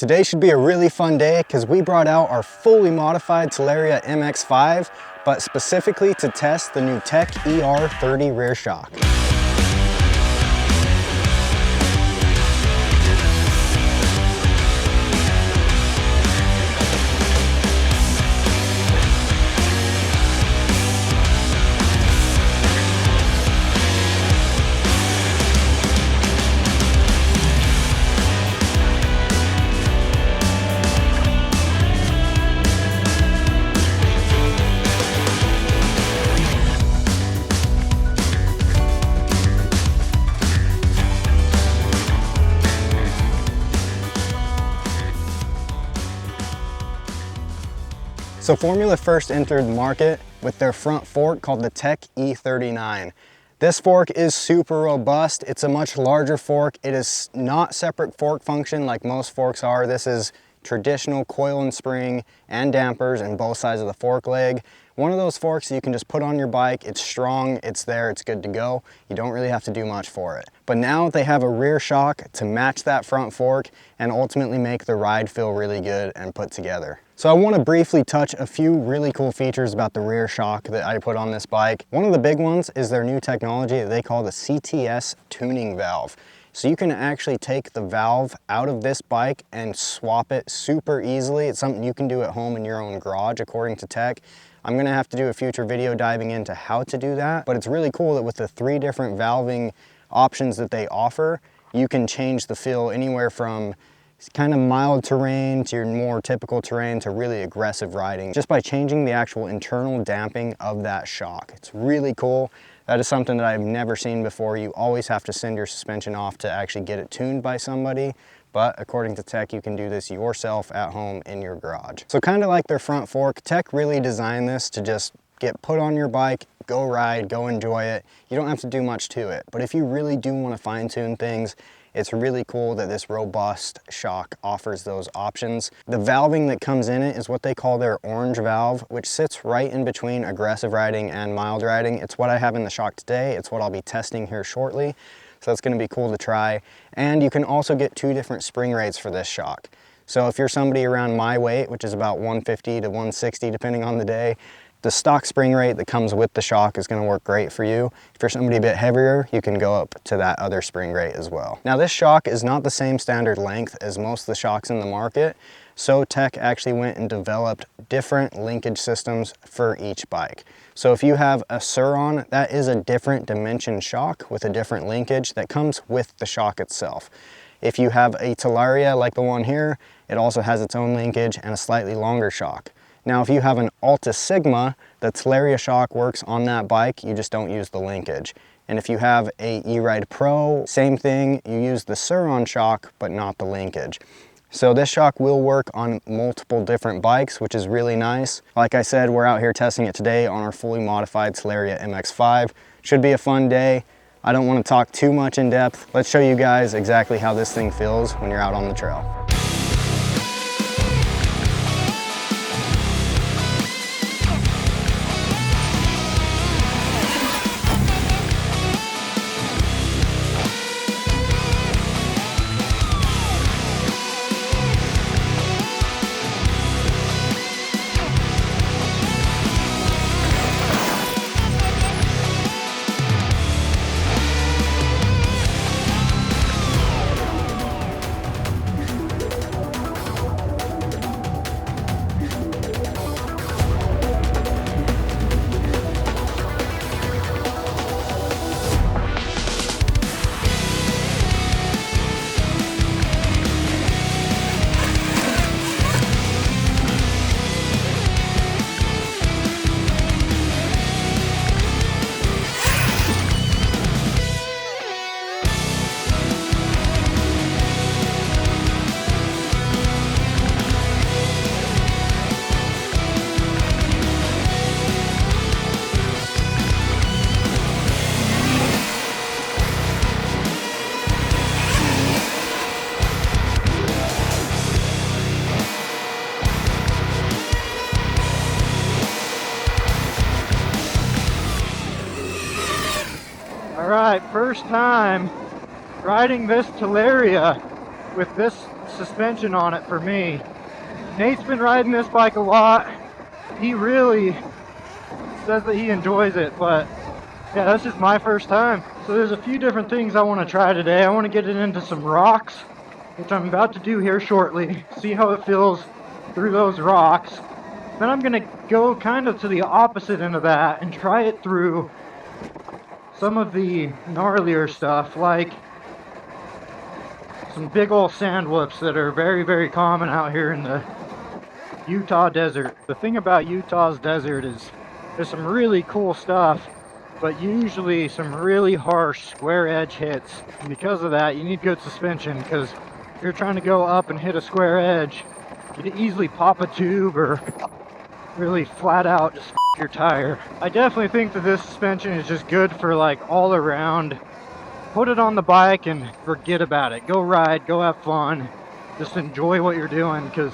Today should be a really fun day because we brought out our fully modified Talaria MX5, but specifically to test the new Tech ER30 Rear Shock. So Formula first entered the market with their front fork called the Tech E39. This fork is super robust. It's a much larger fork. It is not separate fork function like most forks are. This is traditional coil and spring and dampers in both sides of the fork leg. One of those forks you can just put on your bike. It's strong, it's there, it's good to go. You don't really have to do much for it. But now they have a rear shock to match that front fork and ultimately make the ride feel really good and put together. So I want to briefly touch a few really cool features about the rear shock that I put on this bike. One of the big ones is their new technology that they call the CTS tuning valve. So you can actually take the valve out of this bike and swap it super easily. It's something you can do at home in your own garage according to Tech. I'm gonna have to do a future video diving into how to do that, but it's really cool that with the 3 different valving options that they offer, you can change the feel anywhere from kind of mild terrain to your more typical terrain to really aggressive riding just by changing the actual internal damping of that shock. It's really cool. That is something that I've never seen before. You always have to send your suspension off to actually get it tuned by somebody. But according to Tech, you can do this yourself at home in your garage. So kind of like their front fork, Tech really designed this to just get put on your bike, go ride, go enjoy it. You don't have to do much to it. But if you really do want to fine tune things, it's really cool that this robust shock offers those options. The valving that comes in it is what they call their orange valve, which sits right in between aggressive riding and mild riding. It's what I have in the shock today. It's what I'll be testing here shortly. So that's going to be cool to try. And you can also get 2 different spring rates for this shock. So if you're somebody around my weight, which is about 150 to 160 depending on the day, the stock spring rate that comes with the shock is going to work great for you. If you're somebody a bit heavier, you can go up to that other spring rate as well. Now this shock is not the same standard length as most of the shocks in the market, so Tech actually went and developed different linkage systems for each bike. So if you have a Surron, that is a different dimension shock with a different linkage that comes with the shock itself. If you have a Talaria like the one here, it also has its own linkage and a slightly longer shock. Now, if you have an Alta Sigma, the Talaria shock works on that bike, you just don't use the linkage. And if you have a E-Ride Pro, same thing, you use the Surron shock, but not the linkage. So this shock will work on multiple different bikes, which is really nice. Like I said, we're out here testing it today on our fully modified Talaria MX5. Should be a fun day. I don't want to talk too much in depth. Let's show you guys exactly how this thing feels when you're out on the trail. Alright, first time riding this Talaria with this suspension on it for me. Nate's been riding this bike a lot. He really says that he enjoys it, but yeah, that's just my first time. So there's a few different things I want to try today. I want to get it into some rocks, which I'm about to do here shortly. See how it feels through those rocks. Then I'm going to go kind of to the opposite end of that and try it through some of the gnarlier stuff, like some big old sand whoops that are very, very common out here in the Utah desert. The thing about Utah's desert is there's some really cool stuff, but usually some really harsh square edge hits. And because of that, you need good suspension, because if you're trying to go up and hit a square edge, you could easily pop a tube or really flat out just your tire. I definitely think that this suspension is just good for like all around. Put it on the bike and forget about it. Go ride, go have fun, just enjoy what you're doing, because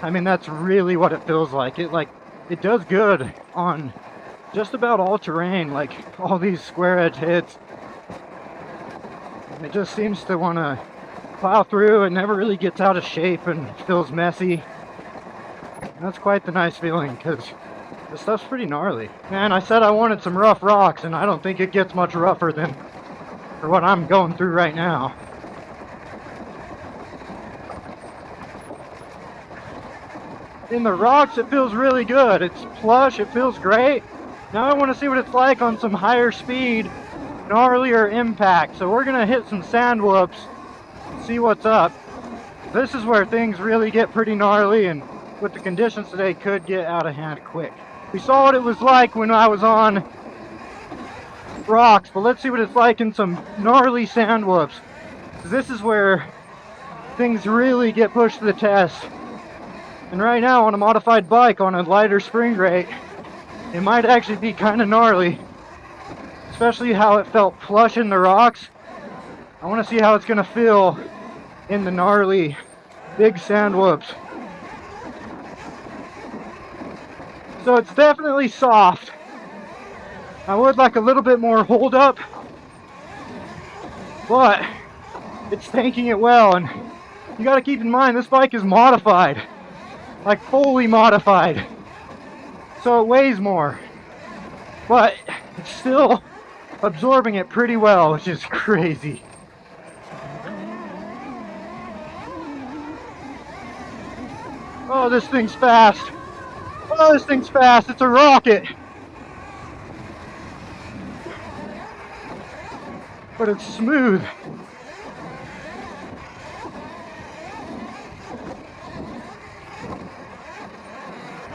I mean that's really what it feels like. It does good on just about all terrain, like all these square edge hits. It just seems to want to plow through. It never really gets out of shape and feels messy. And that's quite the nice feeling, because this stuff's pretty gnarly. Man, I said I wanted some rough rocks, and I don't think it gets much rougher than for what I'm going through right now. In the rocks, it feels really good. It's plush, it feels great. Now I want to see what it's like on some higher speed, gnarlier impact. So we're gonna hit some sand whoops, see what's up. This is where things really get pretty gnarly, and with the conditions today, could get out of hand quick. We saw what it was like when I was on rocks, but let's see what it's like in some gnarly sand whoops. This is where things really get pushed to the test. And right now on a modified bike on a lighter spring rate, it might actually be kind of gnarly, especially how it felt plush in the rocks. I want to see how it's going to feel in the gnarly big sand whoops. So it's definitely soft. I would like a little bit more hold up, but it's tanking it well. And you got to keep in mind, this bike is modified, like fully modified, so it weighs more, but it's still absorbing it pretty well, which is crazy. Oh, this thing's fast. Oh, this thing's fast. It's a rocket. But it's smooth.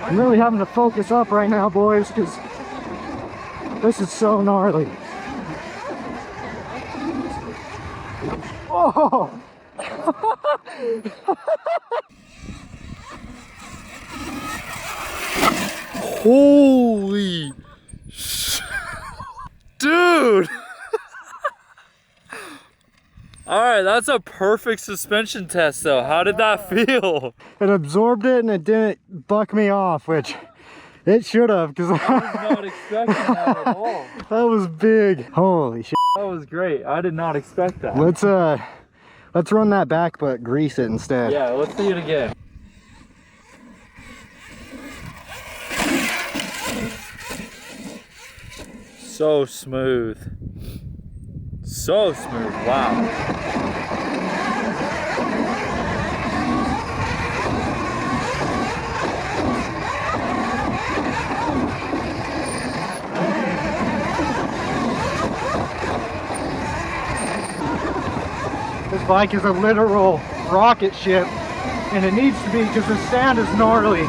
I'm really having to focus up right now, boys, because this is so gnarly. Oh! Holy dude! Alright, that's a perfect suspension test though. How did that feel? It absorbed it and it didn't buck me off, which it should have, because I was not expecting that at all. That was big. Holy shit. That was great. I did not expect that. Let's run that back but grease it instead. Yeah, let's see it again. So smooth. So smooth. Wow. This bike is a literal rocket ship, and it needs to be, because the sand is gnarly.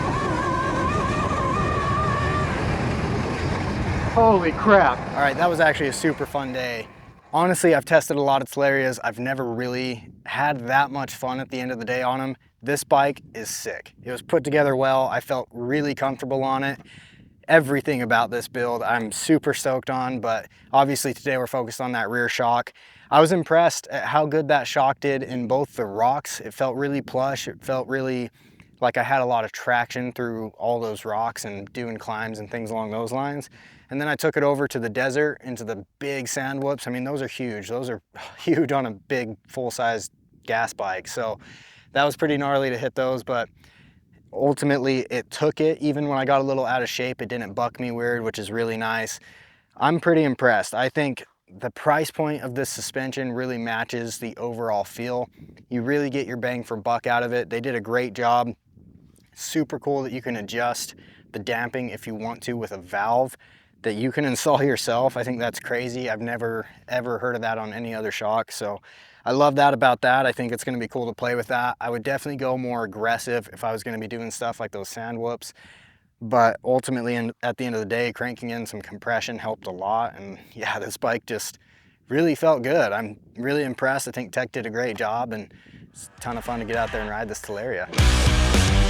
Holy crap. All right, that was actually a super fun day. Honestly, I've tested a lot of Talarias. I've never really had that much fun at the end of the day on them. This bike is sick. It was put together well. I felt really comfortable on it. Everything about this build I'm super stoked on, but obviously today we're focused on that rear shock. I was impressed at how good that shock did in both the rocks. It felt really plush. It felt really like I had a lot of traction through all those rocks and doing climbs and things along those lines. And then I took it over to the desert, into the big sand whoops. I mean, those are huge. Those are huge on a big full-size gas bike. So that was pretty gnarly to hit those, but ultimately it took it. Even when I got a little out of shape, it didn't buck me weird, which is really nice. I'm pretty impressed. I think the price point of this suspension really matches the overall feel. You really get your bang for buck out of it. They did a great job. Super cool that you can adjust the damping if you want to with a valve that you can install yourself. I think that's crazy. I've never ever heard of that on any other shock, so I love that about that. I think it's going to be cool to play with that. I would definitely go more aggressive if I was going to be doing stuff like those sand whoops, but ultimately at the end of the day, cranking in some compression helped a lot. And yeah, this bike just really felt good. I'm really impressed. I think Tech did a great job, and it's a ton of fun to get out there and ride this Talaria.